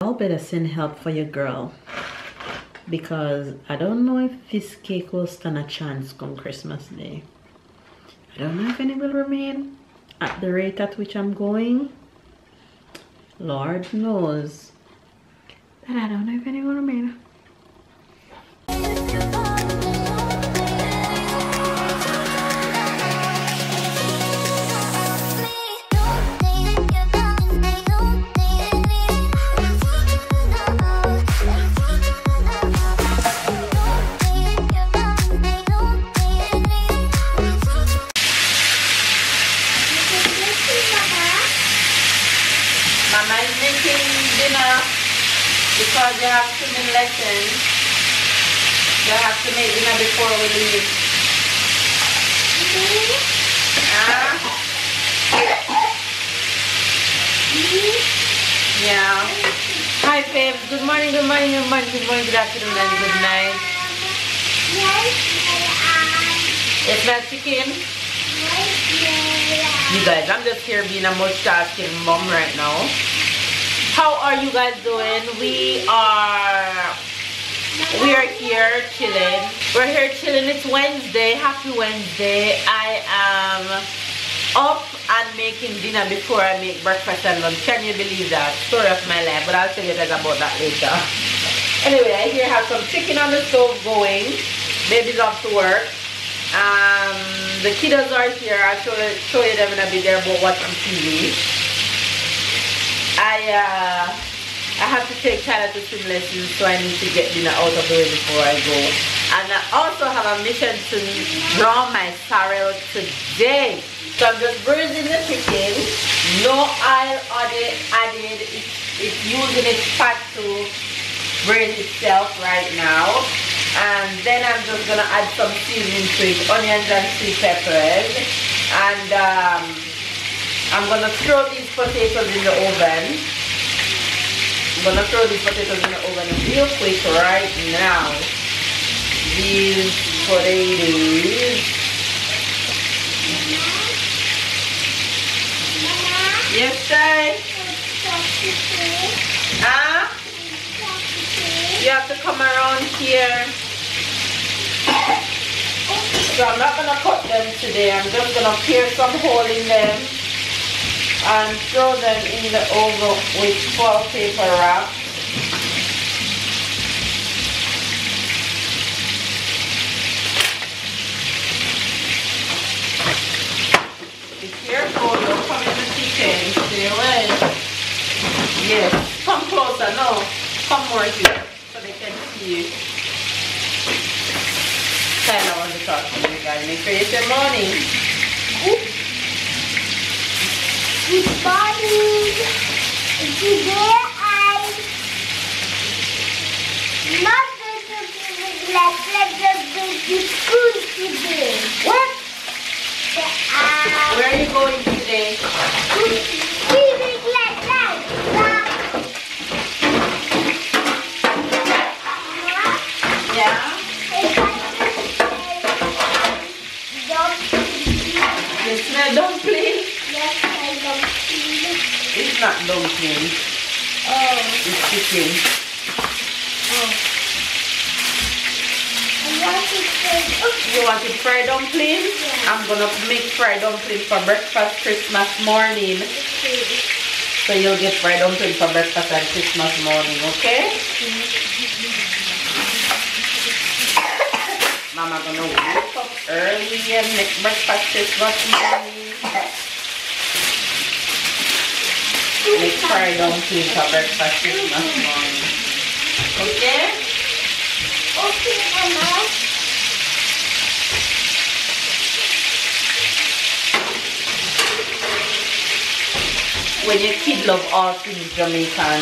Y'all better send help for your girl, because I don't know if this cake will stand a chance come Christmas Day. I don't know if any will remain at the rate at which I'm going. Lord knows. But I don't know if any will remain. Mama is making dinner because they have swimming lessons. They have to make dinner before we leave. Yeah. Hi, babes. Good morning, good morning, good morning, good morning, good afternoon, and good night. It's not chicken. You guys, I'm just here being a multitasking mom right now. How are you guys doing? We are here chilling. We're here chilling. It's Wednesday. Happy Wednesday. I am up and making dinner before I make breakfast and lunch. Can you believe that? Story of my life, but I'll tell you guys about that later. Anyway, I here have some chicken on the stove going. Baby's off to work. The kiddos are here. I'll show you them in a bit. They're about watching TV. I have to take Tyler to swim lessons, so I need to get dinner out of the way before I go. And I also have a mission to draw my sorrel today. So I'm just braising the chicken. No oil added. It's using its fat to braise itself right now. And then I'm just gonna add some seasoning to it, onions and sweet peppers. And I'm gonna throw these potatoes in the oven. I'm gonna throw these potatoes in the oven real quick right now. These potatoes. Yes, sir. You have to come around here. So I'm not gonna cut them today. I'm just gonna pierce some hole in them and throw them in the oven with foil paper wrap. Be careful, don't come in the kitchen. Stay away. Yes, come closer. No, come more here so they can see you. I want to talk to you guys. Make sure you say morning. Good morning. Today I'm not going to be going to school today. What? Where are you going today? Yeah? You smell dumpling? Yes, I dumpling. It's not dumpling. Oh. It's chicken. Oh. I want to say, You want to fry dumpling? Yeah. I'm gonna make fried dumpling for breakfast Christmas morning. okay. So you'll get fried dumpling for breakfast and Christmas morning, okay? Mama gonna wake up early and make breakfast Christmas morning. Make fried dumpling for breakfast Christmas morning. Okay? Okay, Mama. When your kid love all things Jamaican,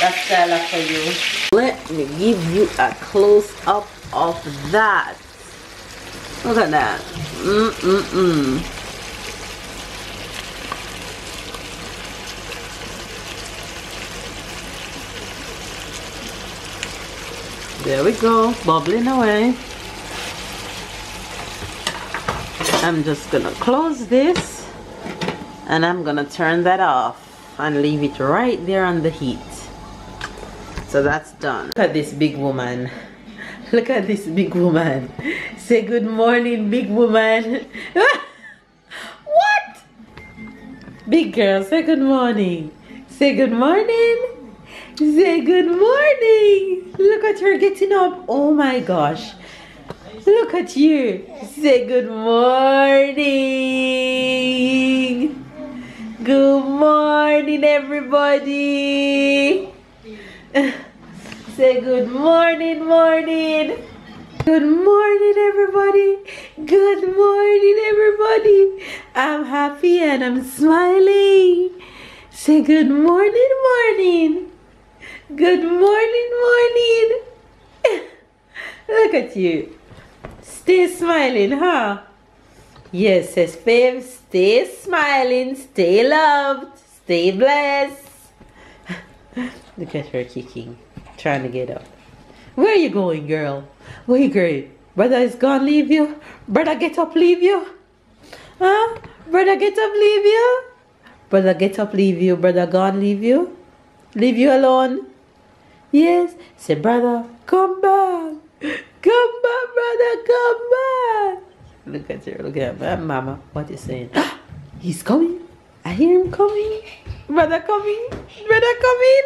that's style for you. Let me give you a close up of that. Look at that. There we go, bubbling away. I'm just gonna close this and I'm gonna turn that off and leave it right there on the heat. So that's done. Look at this big woman. Look at this big woman. Say good morning, big woman. What? Big girl, say good morning. Say good morning. Say good morning. Look at her getting up. Oh my gosh. Look at you. Say good morning. Good morning, everybody. Say good morning, morning. Good morning, everybody. Good morning, everybody. I'm happy and I'm smiling. Say good morning, morning. Good morning, morning. Look at you. Stay smiling, huh? Yes, says Fav, stay smiling, stay loved, stay blessed. Look at her kicking, trying to get up. Where are you going, girl? Where you going? Brother is gone, leave you? Brother get up, leave you? Huh? Brother get up, leave you? Brother get up, leave you? Brother gone, leave you? Leave you alone? Yes. Say, brother, come back. Come back, brother, come back. Look at her, look at her. Mama, what is saying? He's coming. I hear him coming. Brother coming. Brother coming.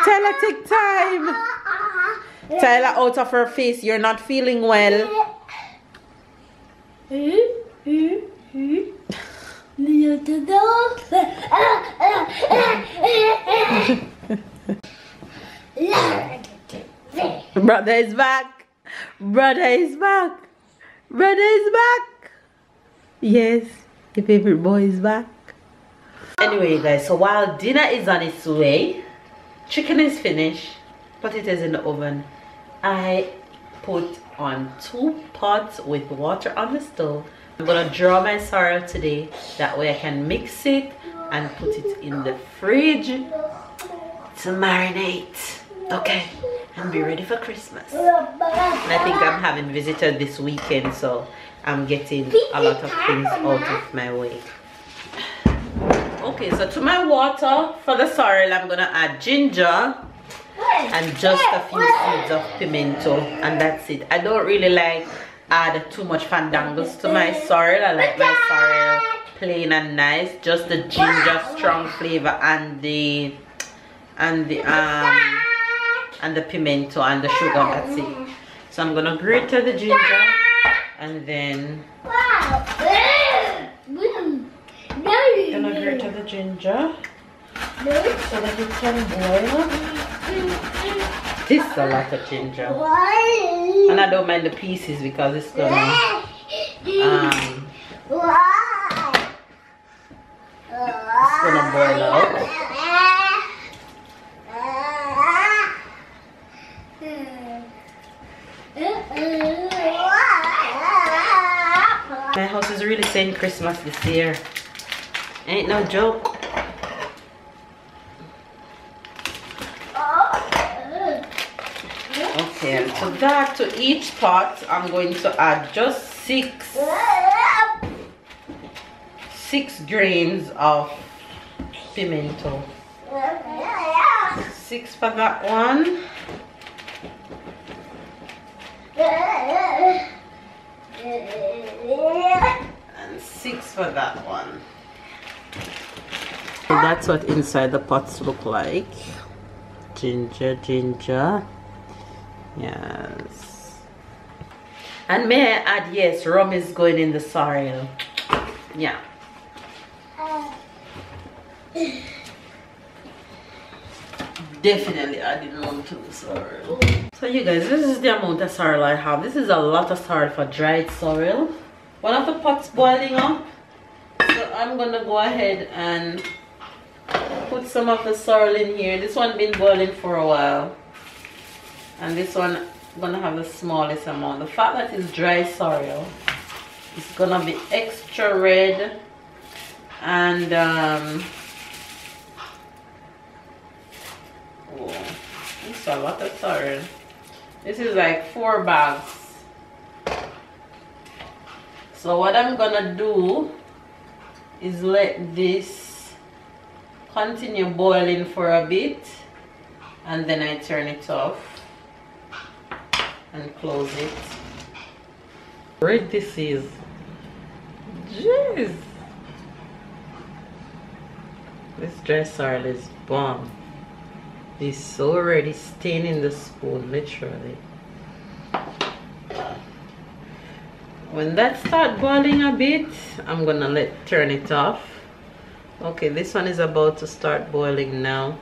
Tyler, take time. Tyler, out of her face. You're not feeling well. Brother is back. Brother is back. Brother is back. Yes, your favorite boy is back. Anyway, guys, so while dinner is on its way, chicken is finished, potatoes in the oven. I put on 2 pots with water on the stove. I'm gonna draw my sorrel today. That way I can mix it and put it in the fridge to marinate. Okay, and be ready for Christmas. And I think I'm having visitors this weekend, so I'm getting a lot of things out of my way. Okay, so to my water for the sorrel, I'm gonna add ginger and just a few seeds of pimento, and that's it. I don't really like add too much fandangles to my sorrel. I like my sorrel plain and nice. Just the ginger, strong flavor, and the pimento and the sugar. That's it. So I'm gonna grate the ginger and then gonna grate the ginger so that it can boil. This is a lot of ginger, and I don't mind the pieces because it's gonna boil out. My house is really saying Christmas this year. Ain't no joke. Okay, so that to each pot, I'm going to add just 6 grains of pimento. 6 for that one. And 6 for that one. So that's what inside the pots look like. Ginger, ginger. Yes. And may I add, yes, rum is going in the sorrel. Yeah. Definitely adding rum to the sorrel. So you guys, this is the amount of sorrel I have. This is a lot of sorrel for dried sorrel. One of the pots boiling up. So I'm gonna go ahead and put some of the sorrel in here. This one been boiling for a while. And this one I'm gonna have the smallest amount. The fact that it's dry sorrel, it's gonna be extra red, and oh, it's a lot of sorrel. This is like 4 bags. So what I'm gonna do is let this continue boiling for a bit, and then I turn it off and close it. Great this is. Jeez. This dress oil is bomb. It's so already staining the spoon, literally. When that starts boiling a bit, I'm gonna turn it off. Okay, this one is about to start boiling now.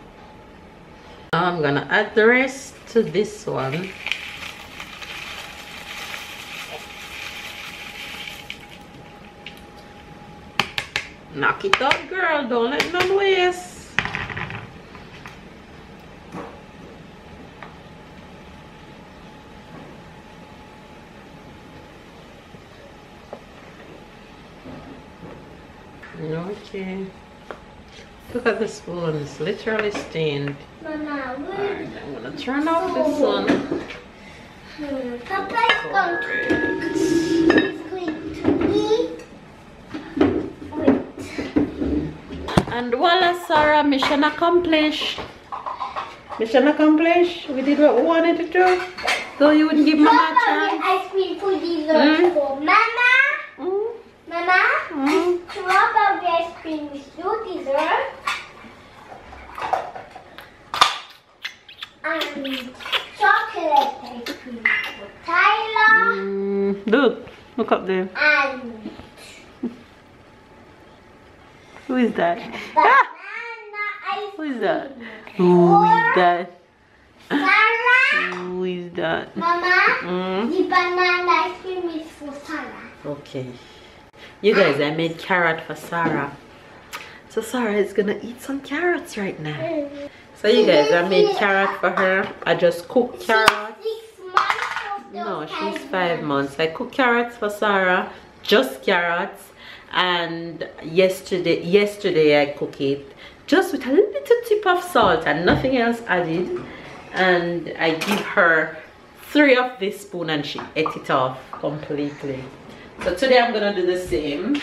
Now I'm gonna add the rest to this one. Knock it up, girl. Don't let none waste. Okay. Look at the spoon. It's literally stained. Mama, Alright, I'm gonna turn off this one. Papa is going to eat. And voila, Sarah, mission accomplished. Mission accomplished. We did what we wanted to do. Though you wouldn't give Mama a chance. Ice cream for dessert. Mama, Mama, strawberry ice cream is your dessert. And chocolate ice cream for Tyler. Look up there. And Who is that? banana ice Who is that? cream Who is that? Sarah. Who is that? Mama, the banana ice cream is for Sarah. Okay. You guys, I made carrot for Sarah. So Sarah is gonna eat some carrots right now. So you guys, I made carrot for her. I just cooked carrots. 6 months or No, she's 5 months. I cooked carrots for Sarah, just carrots. And yesterday I cooked it just with a little tip of salt and nothing else added. And I give her 3 of this spoon and she ate it off completely. So today I'm gonna do the same.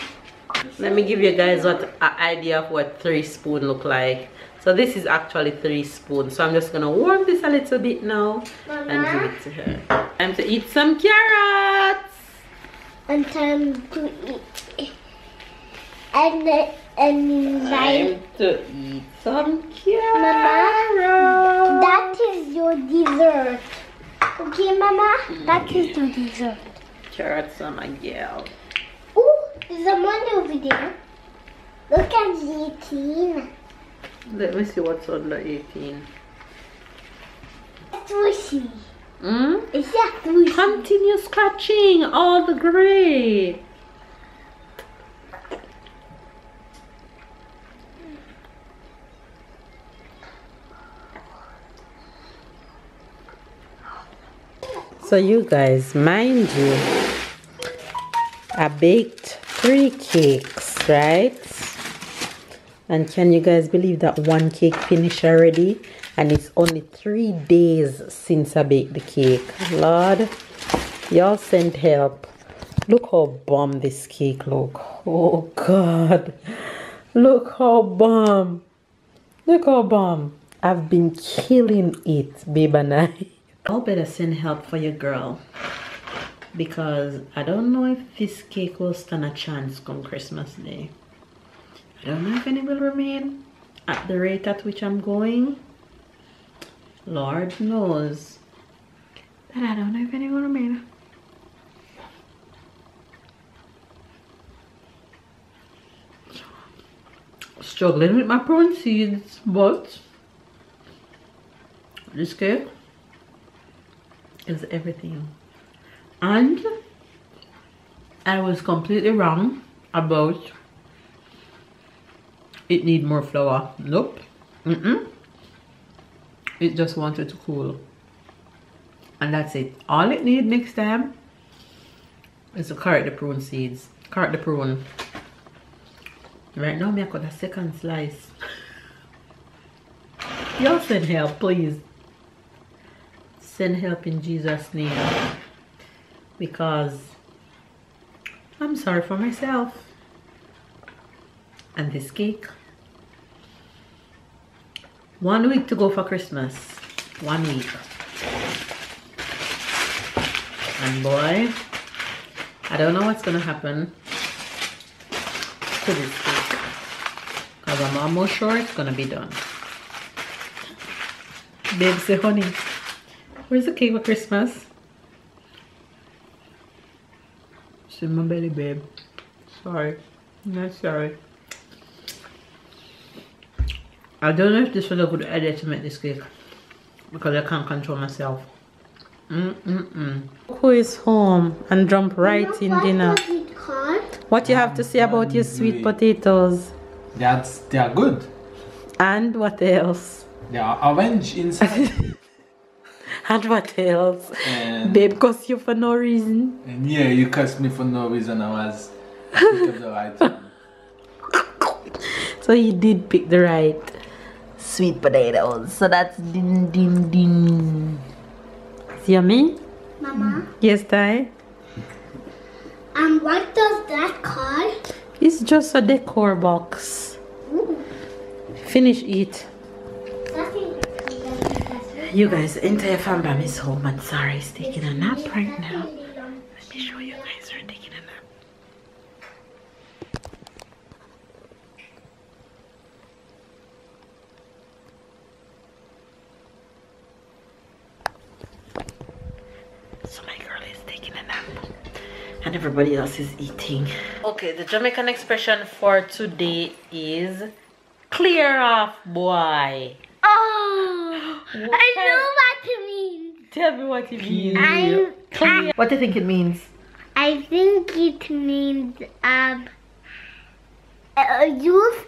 Let me give you guys an idea of what 3 spoons look like. So this is actually 3 spoons. So I'm just gonna warm this a little bit now and give it to her. Time to eat some carrots. And time to eat. And Time to eat some carrots. Mama, that is your dessert. Okay, Mama, that is your dessert. Carrots on my girl. Oh, there's a one over there. Look at the 18. Let me see what's on the 18. Swishy. Mm? Is that swishy? Continue scratching all the gray. So you guys, mind you, I baked 3 cakes, right? And can you guys believe that 1 cake finished already? And it's only 3 days since I baked the cake. Lord, y'all sent help. Look how bomb this cake look. Oh God. Look how bomb. Look how bomb. I've been killing it, babe and I. I'll better send help for your girl. Because I don't know if this cake will stand a chance come Christmas Day. I don't know if any will remain at the rate at which I'm going. Lord knows. But I don't know if any will remain. Struggling with my prawn seeds, but this cake is everything. And I was completely wrong about it need more flour. Nope. It just wanted to cool. And that's it. All it need next time is to carrot the prawn seeds. Carrot the prawn. Right now, I got a second slice. Y'all send help, please. Send help in Jesus' name. Because I'm sorry for myself. And this cake. 1 week to go for Christmas. 1 week. And boy, I don't know what's gonna happen to this cake, because I'm almost sure it's gonna be done. Babe, say honey, where's the cake for Christmas? It's in my belly, babe. Sorry, not sorry. I don't know if this was a good idea to make this cake, because I can't control myself. Who is home and jump right in dinner? What you have to say about your sweet potatoes? They are good. And what else? They are orange inside. And what else? And Babe cuss you for no reason. And yeah, you cussed me for no reason. I picked up the right one. So you did pick the right sweet potatoes. So that's din din din. Yummy? Mama? Yes, Ty? What does that call? It's just a decor box. Ooh. Finish it. That is You guys, the entire family is home and Sarah is taking a nap right now. Let me show you guys her taking a nap. So my girl is taking a nap and everybody else is eating. Okay, the Jamaican expression for today is clear off, boy. Oh, I know what it means. Tell me what it means. What do you think it means? I think it means use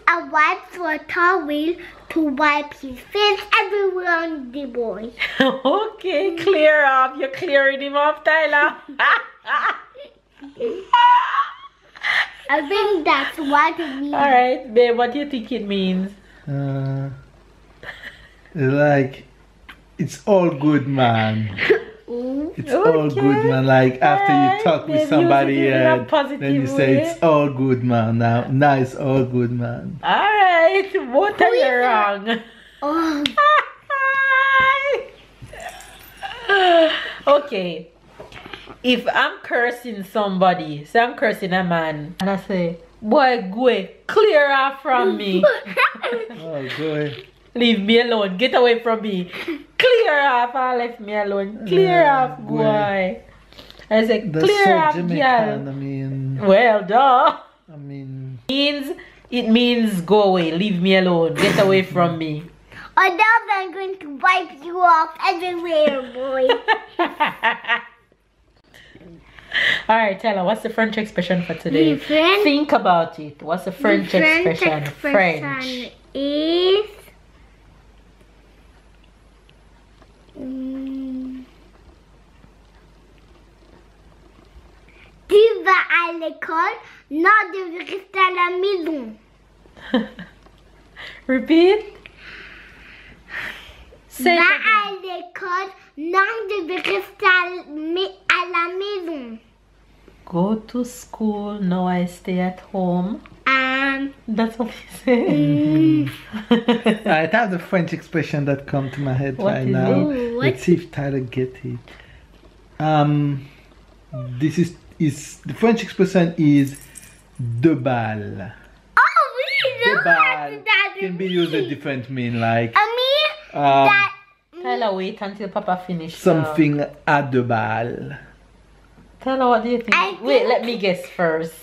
a wipe or towel to wipe his face everywhere on the boy. Okay, clear off. You're clearing him off, Tyler. I think that's what it means. Alright, babe, what do you think it means? Like, it's all good, man. It's all good, man. Like, after you talk with somebody and then you say it's all good, man. Now it's all good, man. Alright, what are you wrong? Oh. Okay, if I'm cursing somebody, say I'm cursing a man, and I say, boy, go away, clear off from me. Oh, boy. Leave me alone, get away from me. Clear off, left me alone. Clear off, boy. I say, clear off, girl. I mean, well, duh. I mean, It means go away, leave me alone, get away from me. Or now I'm going to wipe you off everywhere, boy. Alright, Tyler, what's the French expression for today? Think about it. What's the French expression? French is tu vas à l'école, non de rester à la maison. Repeat. Say Va à l'école, non de rester à la maison. Go to school, now I stay at home. That's what he said. I have the French expression that come to my head What right is now. it? Let's see if Tyler get it. This is the French expression is de balle. Oh, we De know balle what that can be used a different mean, like that Tyler, wait until Papa finishes. something à de balle. Tyler, what do you think? Wait, let me guess first.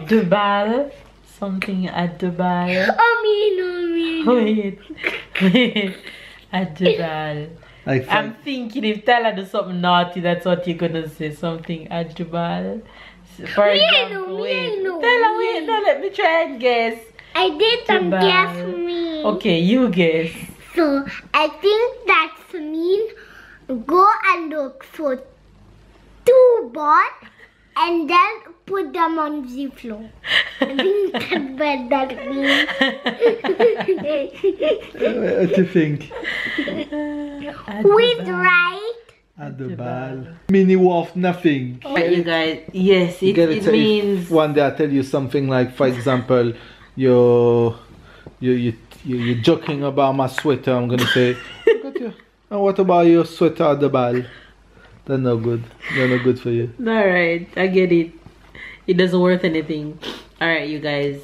De balle. Something at de balle. Wait. At de balle. Like I'm thinking if Tyler does something naughty, that's what you're gonna say. Something at the balle. For example, wait. Tyler, wait, no, let me try and guess. I did some guess me. Okay, you guess. So I think that's mean go and look for 2 balls and then put them on the floor. I think that's what that means. what do you think? Who is right? À de balle. Meaning worth nothing. But you guys, yes, it Get it? So means. if one day I tell you something like, for example, you're joking about my sweater, I'm gonna say, look at you. And what about your sweater at the ball? They're no good. They're no good for you. Alright, I get it. It doesn't worth anything. Alright, you guys.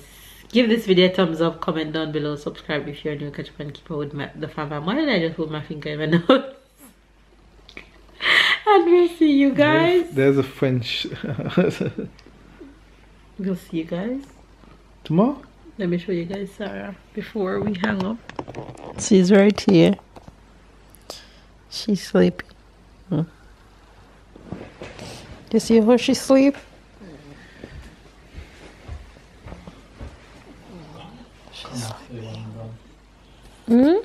Give this video a thumbs up, comment down below, subscribe if you're new, catch up and keep up with the fam. Why did I just hold my finger in my nose? And we'll see you guys. There's a French. We'll see you guys tomorrow. Let me show you guys Sarah before we hang up. She's right here. She's sleeping. You see how she sleep? She's sleeping.